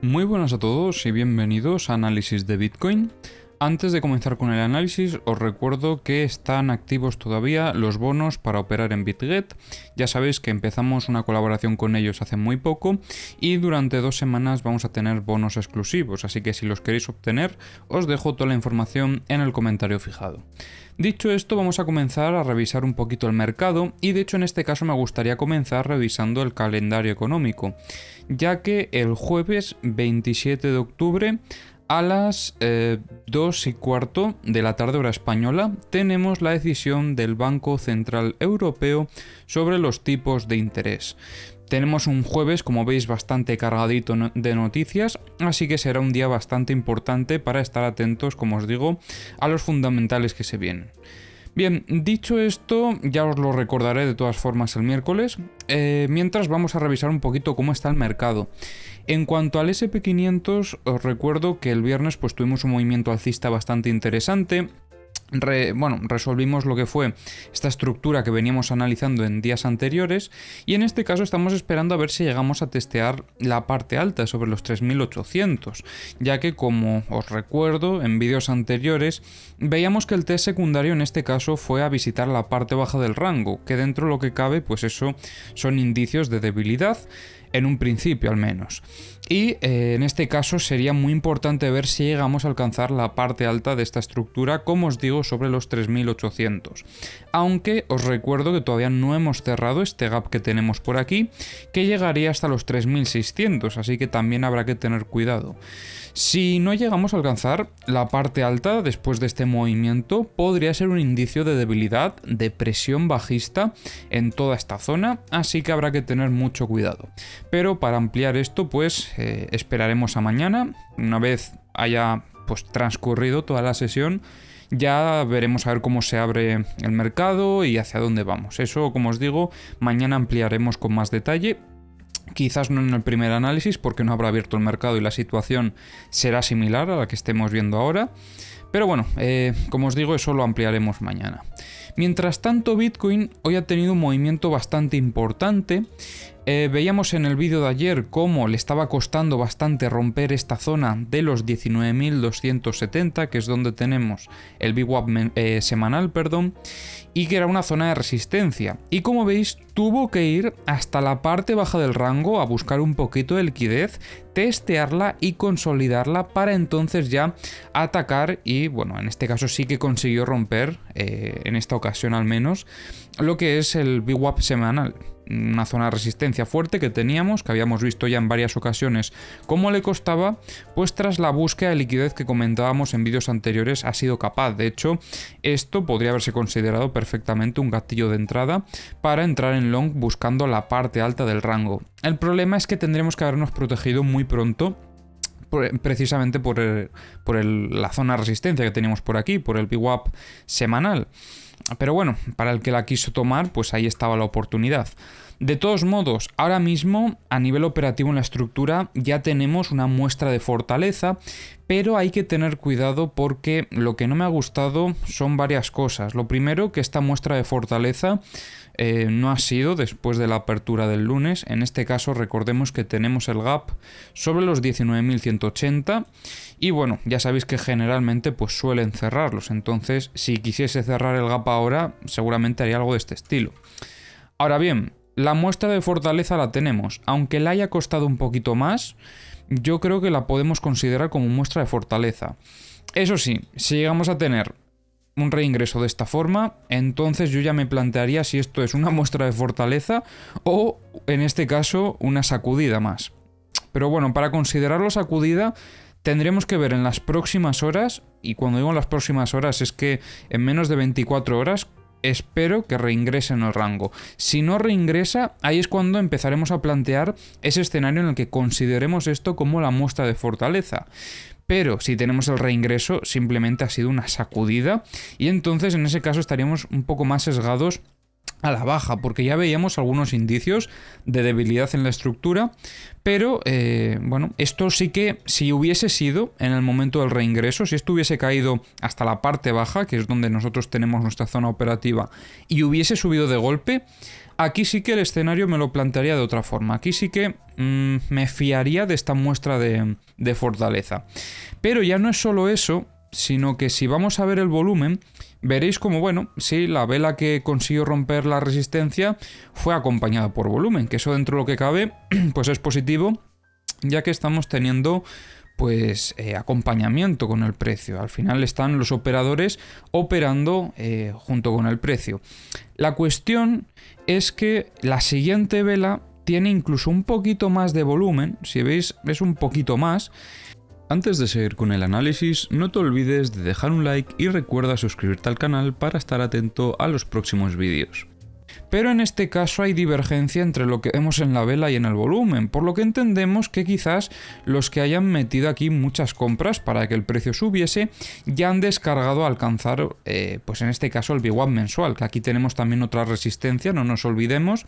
Muy buenas a todos y bienvenidos a Análisis de Bitcoin. Antes de comenzar con el análisis, os recuerdo que están activos todavía los bonos para operar en BitGet. Ya sabéis que empezamos una colaboración con ellos hace muy poco y durante 2 semanas vamos a tener bonos exclusivos, así que si los queréis obtener, os dejo toda la información en el comentario fijado. Dicho esto, vamos a comenzar a revisar un poquito el mercado y de hecho en este caso me gustaría comenzar revisando el calendario económico, ya que el jueves 27 de octubre a las 2:15 de la tarde hora española tenemos la decisión del Banco Central Europeo sobre los tipos de interés. Tenemos un jueves, como veis, bastante cargadito de noticias, así que será un día bastante importante para estar atentos, como os digo, a los fundamentales que se vienen. Bien, dicho esto, ya os lo recordaré de todas formas el miércoles, mientras vamos a revisar un poquito cómo está el mercado. En cuanto al SP500, os recuerdo que el viernes pues tuvimos un movimiento alcista bastante interesante. Resolvimos lo que fue esta estructura que veníamos analizando en días anteriores y en este caso estamos esperando a ver si llegamos a testear la parte alta sobre los 3800, ya que como os recuerdo en vídeos anteriores veíamos que el test secundario en este caso fue a visitar la parte baja del rango, que dentro de lo que cabe pues eso son indicios de debilidad en un principio al menos. Y en este caso sería muy importante ver si llegamos a alcanzar la parte alta de esta estructura, como os digo, sobre los 3800. Aunque os recuerdo que todavía no hemos cerrado este gap que tenemos por aquí, que llegaría hasta los 3600, así que también habrá que tener cuidado. Si no llegamos a alcanzar la parte alta después de este movimiento, podría ser un indicio de debilidad, de presión bajista en toda esta zona, así que habrá que tener mucho cuidado. Pero para ampliar esto, pues esperaremos a mañana. Una vez haya pues transcurrido toda la sesión, ya veremos a ver cómo se abre el mercado y hacia dónde vamos. Eso, como os digo, mañana ampliaremos con más detalle. Quizás no en el primer análisis porque no habrá abierto el mercado y la situación será similar a la que estemos viendo ahora. Pero bueno, como os digo, eso lo ampliaremos mañana. Mientras tanto, Bitcoin hoy ha tenido un movimiento bastante importante. Veíamos en el vídeo de ayer cómo le estaba costando bastante romper esta zona de los 19.270, que es donde tenemos el VWAP semanal, y que era una zona de resistencia. Y como veis, tuvo que ir hasta la parte baja del rango a buscar un poquito de liquidez, testearla y consolidarla para entonces ya atacar y, bueno, en este caso sí que consiguió romper, en esta ocasión al menos, lo que es el VWAP semanal. Una zona de resistencia fuerte que teníamos, que habíamos visto ya en varias ocasiones cómo le costaba, pues tras la búsqueda de liquidez que comentábamos en vídeos anteriores ha sido capaz. De hecho, esto podría haberse considerado perfectamente un gatillo de entrada para entrar en long buscando la parte alta del rango. El problema es que tendremos que habernos protegido muy pronto, precisamente por la zona de resistencia que teníamos por aquí, por el VWAP semanal. Pero bueno, para el que la quiso tomar, pues ahí estaba la oportunidad. De todos modos, ahora mismo, a nivel operativo en la estructura, ya tenemos una muestra de fortaleza, pero hay que tener cuidado porque lo que no me ha gustado son varias cosas. Lo primero, que esta muestra de fortaleza no ha sido después de la apertura del lunes. En este caso, recordemos que tenemos el gap sobre los 19.180 y bueno, ya sabéis que generalmente pues suelen cerrarlos. Entonces, si quisiese cerrar el gap ahora, seguramente haría algo de este estilo. Ahora bien, la muestra de fortaleza la tenemos. Aunque le haya costado un poquito más, yo creo que la podemos considerar como muestra de fortaleza. Eso sí, si llegamos a tener un reingreso de esta forma, entonces yo ya me plantearía si esto es una muestra de fortaleza o, en este caso, una sacudida más. Pero bueno, para considerarlo sacudida, tendremos que ver en las próximas horas, y cuando digo en las próximas horas es que en menos de 24 horas, espero que reingrese en el rango. Si no reingresa, ahí es cuando empezaremos a plantear ese escenario en el que consideremos esto como la muestra de fortaleza. Pero si tenemos el reingreso, simplemente ha sido una sacudida y entonces en ese caso estaríamos un poco más sesgados a la baja, porque ya veíamos algunos indicios de debilidad en la estructura, pero bueno, esto sí que si hubiese sido en el momento del reingreso, si esto hubiese caído hasta la parte baja, que es donde nosotros tenemos nuestra zona operativa, y hubiese subido de golpe, aquí sí que el escenario me lo plantearía de otra forma. Aquí sí que me fiaría de esta muestra de fortaleza. Pero ya no es solo eso, sino que si vamos a ver el volumen, veréis como, bueno, sí, la vela que consiguió romper la resistencia fue acompañada por volumen, que eso dentro de lo que cabe, pues es positivo, ya que estamos teniendo pues acompañamiento con el precio. Al final están los operadores operando junto con el precio. La cuestión es que la siguiente vela tiene incluso un poquito más de volumen, si veis es un poquito más. Antes de seguir con el análisis, no te olvides de dejar un like y recuerda suscribirte al canal para estar atento a los próximos vídeos. Pero en este caso hay divergencia entre lo que vemos en la vela y en el volumen, por lo que entendemos que quizás los que hayan metido aquí muchas compras para que el precio subiese ya han descargado a alcanzar, pues en este caso el VWAP mensual, que aquí tenemos también otra resistencia, no nos olvidemos.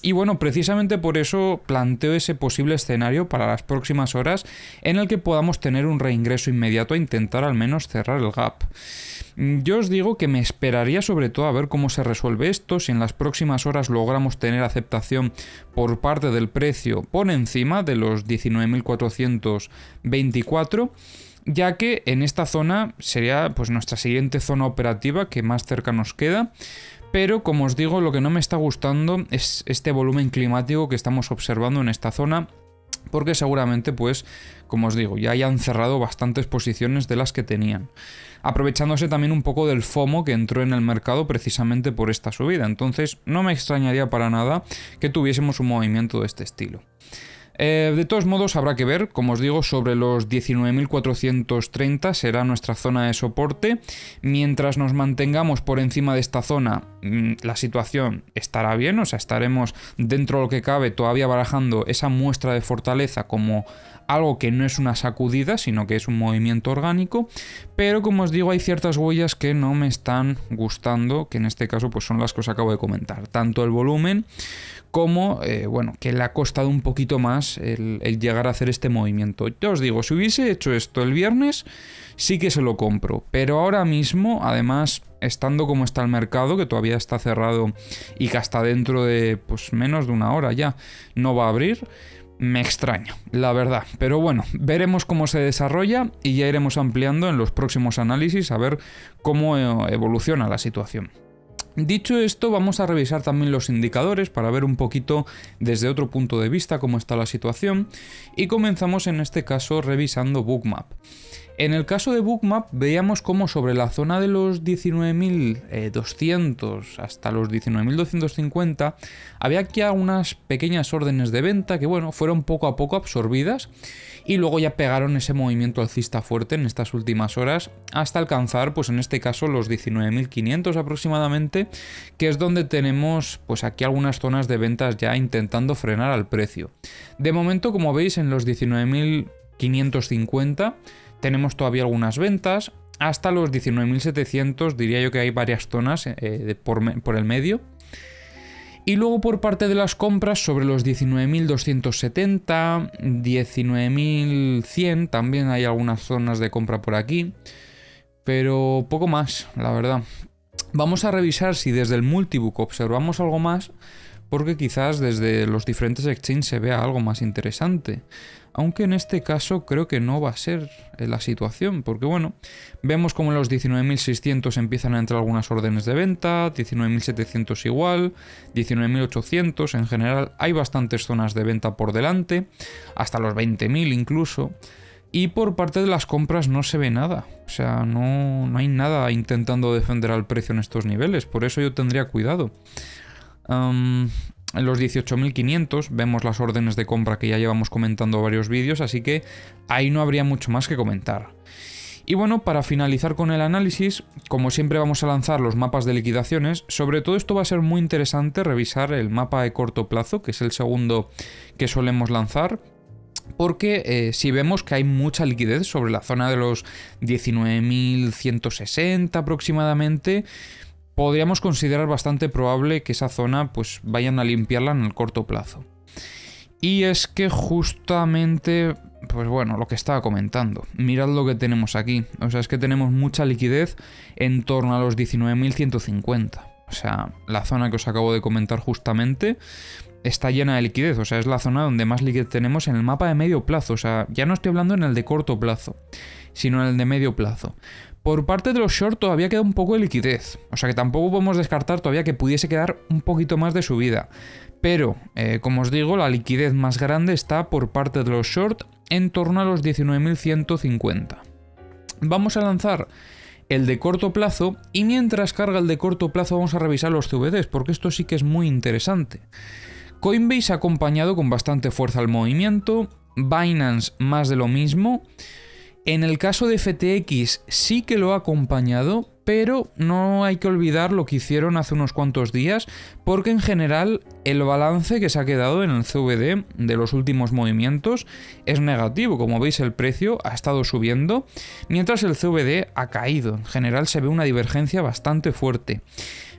Y bueno, precisamente por eso planteo ese posible escenario para las próximas horas en el que podamos tener un reingreso inmediato a intentar al menos cerrar el gap. Yo os digo que me esperaría sobre todo a ver cómo se resuelve esto, si en las próximas horas logramos tener aceptación por parte del precio por encima de los 19.424, ya que en esta zona sería pues nuestra siguiente zona operativa que más cerca nos queda. Pero, como os digo, lo que no me está gustando es este volumen climático que estamos observando en esta zona, porque seguramente, pues, como os digo, ya hayan cerrado bastantes posiciones de las que tenían, aprovechándose también un poco del FOMO que entró en el mercado precisamente por esta subida. Entonces, no me extrañaría para nada que tuviésemos un movimiento de este estilo. De todos modos, habrá que ver, como os digo, sobre los 19.430 será nuestra zona de soporte. Mientras nos mantengamos por encima de esta zona, la situación estará bien, o sea, estaremos dentro de lo que cabe todavía barajando esa muestra de fortaleza como algo que no es una sacudida, sino que es un movimiento orgánico, pero como os digo, hay ciertas huellas que no me están gustando, que en este caso pues son las que os acabo de comentar, tanto el volumen como, bueno, que le ha costado un poquito más el llegar a hacer este movimiento. Ya os digo, si hubiese hecho esto el viernes, sí que se lo compro, pero ahora mismo, además, estando como está el mercado, que todavía está cerrado y que hasta dentro de pues menos de una hora ya no va a abrir, me extraña, la verdad. Pero bueno, veremos cómo se desarrolla y ya iremos ampliando en los próximos análisis a ver cómo evoluciona la situación. Dicho esto, vamos a revisar también los indicadores para ver un poquito desde otro punto de vista cómo está la situación y comenzamos en este caso revisando Bookmap. En el caso de Bookmap veíamos cómo sobre la zona de los 19.200 hasta los 19.250 había aquí unas pequeñas órdenes de venta que bueno, fueron poco a poco absorbidas y luego ya pegaron ese movimiento alcista fuerte en estas últimas horas hasta alcanzar pues en este caso los 19.500 aproximadamente, que es donde tenemos pues aquí algunas zonas de ventas ya intentando frenar al precio. De momento, como veis, en los 19.550 tenemos todavía algunas ventas, hasta los 19.700 diría yo que hay varias zonas por el medio. Y luego por parte de las compras sobre los 19.270, 19.100 también hay algunas zonas de compra por aquí, pero poco más, la verdad. Vamos a revisar si desde el multibook observamos algo más, porque quizás desde los diferentes exchanges se vea algo más interesante. Aunque en este caso creo que no va a ser la situación, porque bueno, vemos como en los 19.600 empiezan a entrar algunas órdenes de venta, 19.700 igual, 19.800, en general hay bastantes zonas de venta por delante, hasta los 20.000 incluso, y por parte de las compras no se ve nada, o sea, no hay nada intentando defender al precio en estos niveles, por eso yo tendría cuidado. En los 18.500 vemos las órdenes de compra que ya llevamos comentando varios vídeos, así que ahí no habría mucho más que comentar. Y bueno, para finalizar con el análisis, como siempre vamos a lanzar los mapas de liquidaciones. Sobre todo esto va a ser muy interesante revisar el mapa de corto plazo, que es el segundo que solemos lanzar, porque si vemos que hay mucha liquidez sobre la zona de los 19.160 aproximadamente, podríamos considerar bastante probable que esa zona pues vayan a limpiarla en el corto plazo. Y es que justamente, pues bueno, lo que estaba comentando, mirad lo que tenemos aquí, o sea, es que tenemos mucha liquidez en torno a los 19.150, o sea, la zona que os acabo de comentar justamente está llena de liquidez, o sea, es la zona donde más liquidez tenemos en el mapa de medio plazo, o sea, ya no estoy hablando en el de corto plazo, sino en el de medio plazo. Por parte de los short todavía queda un poco de liquidez, o sea que tampoco podemos descartar todavía que pudiese quedar un poquito más de subida. Pero, como os digo, la liquidez más grande está por parte de los short en torno a los 19.150. Vamos a lanzar el de corto plazo y mientras carga el de corto plazo vamos a revisar los CVDs porque esto sí que es muy interesante. Coinbase ha acompañado con bastante fuerza el movimiento, Binance más de lo mismo. En el caso de FTX sí que lo ha acompañado, pero no hay que olvidar lo que hicieron hace unos cuantos días, porque en general el balance que se ha quedado en el CVD de los últimos movimientos es negativo. Como veis, el precio ha estado subiendo, mientras el CVD ha caído. En general se ve una divergencia bastante fuerte.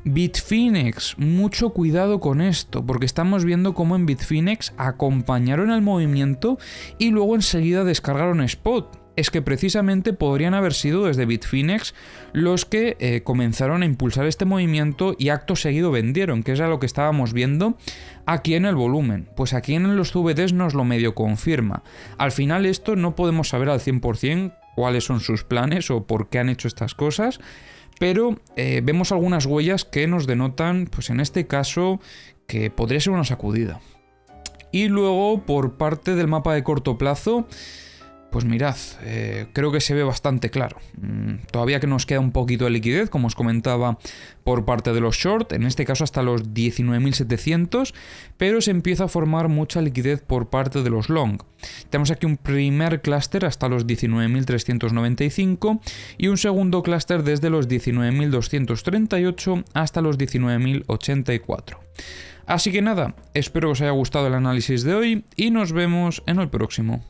Bitfinex, mucho cuidado con esto, porque estamos viendo cómo en Bitfinex acompañaron el movimiento y luego enseguida descargaron spot. Es que precisamente podrían haber sido desde Bitfinex los que comenzaron a impulsar este movimiento y acto seguido vendieron, que es a lo que estábamos viendo aquí en el volumen. Pues aquí en los CVDs nos lo medio confirma. Al final esto no podemos saber al 100% cuáles son sus planes o por qué han hecho estas cosas, pero vemos algunas huellas que nos denotan, pues en este caso, que podría ser una sacudida. Y luego, por parte del mapa de corto plazo, pues mirad, creo que se ve bastante claro. Todavía que nos queda un poquito de liquidez, como os comentaba, por parte de los short, en este caso hasta los 19.700, pero se empieza a formar mucha liquidez por parte de los long. Tenemos aquí un primer clúster hasta los 19.395 y un segundo clúster desde los 19.238 hasta los 19.084. Así que nada, espero que os haya gustado el análisis de hoy y nos vemos en el próximo.